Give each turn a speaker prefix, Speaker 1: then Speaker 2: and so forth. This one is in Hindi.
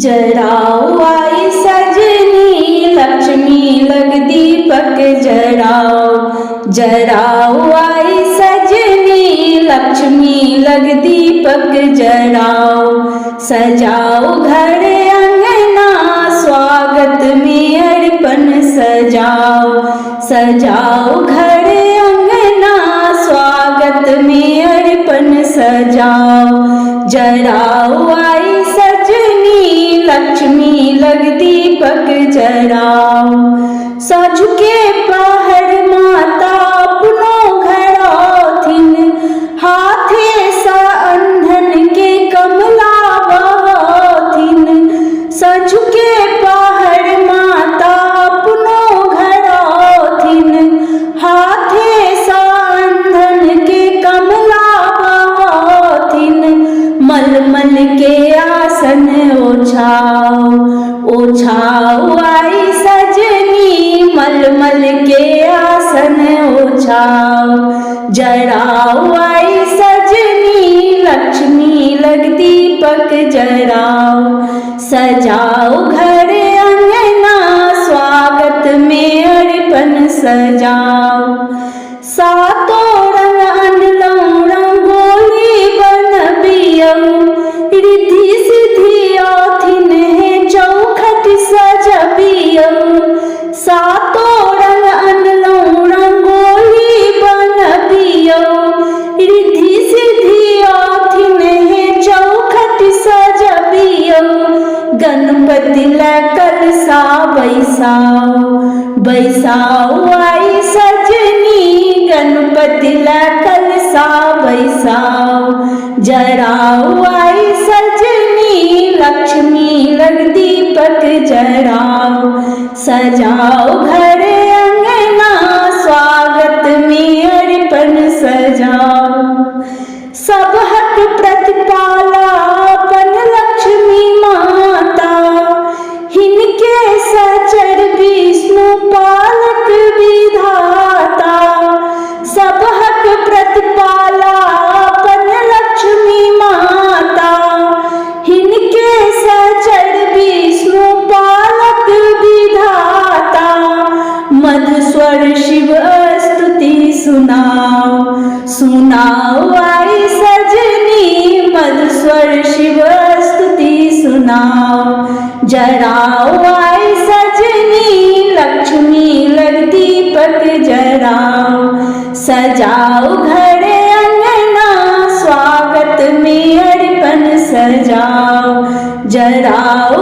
Speaker 1: जराओ आई सजनी लक्ष्मी लग दीपक जराओ। जराओ आई सजनी लक्ष्मी लग दीपक जराओ। सजाओ घर अंगना स्वागत में अर्पण सजाओ। सजाओ घर अंगना स्वागत में अर्पण सजाओ। जराओ आई सजनी लक्ष्मी लग दीपक जराओ। साँझ के पहर माता अपनो घर आथिन हाथे सा अंधन के कमला बहाथिन। साँझ के पहर माता अपनो घर आथिन हाथे सा अंधन के कमला बहाथिन। मलमल के आसन ओछाओ। ओछाओ आई सजनी मलमल के आसन ओछाओ। जराओ आई सजनी लक्ष्मी लग दीपक जराओ। सजाओ घर अंगना स्वागत में अर्पण सजाओ। सातों रंग अनलौं रंगोली बनबियऊ। रिद्धि सिद्धि आथिन है चौखट सजबियऊ। सातों रंग अनलौं रंगोली बनबियऊ। रिद्धि सिद्धि आथिन है चौखट सजबियऊ। गणपति ला कलसा बैसाओ। बैसाओ आई सजनी गणपति ला कलसा बैसाओ। जराओ आई सजनी लक्ष्मी लग दीपक जराओ। सजाओ घर अंगना स्वागत में अर्पण सजाओ। सब हक प्रतिपाला अपन लक्ष्मी माता। हिनके सचर विष्णु पालक विधाता। सब हक प्रतिपाला अपन लक्ष्मी माता। हिनके सचर विष्णु पालक विधाता। मधुस्वर शिव स्तुति सुनाओ। सुनाओ आई सजनी मधुस्वर शिव स्तुति सुनाओ। जराओ आई सजनी लक्ष्मी लग दीपक जराओ। सजाओ घर अंगना स्वागत में अर्पण सजाओ। जराओ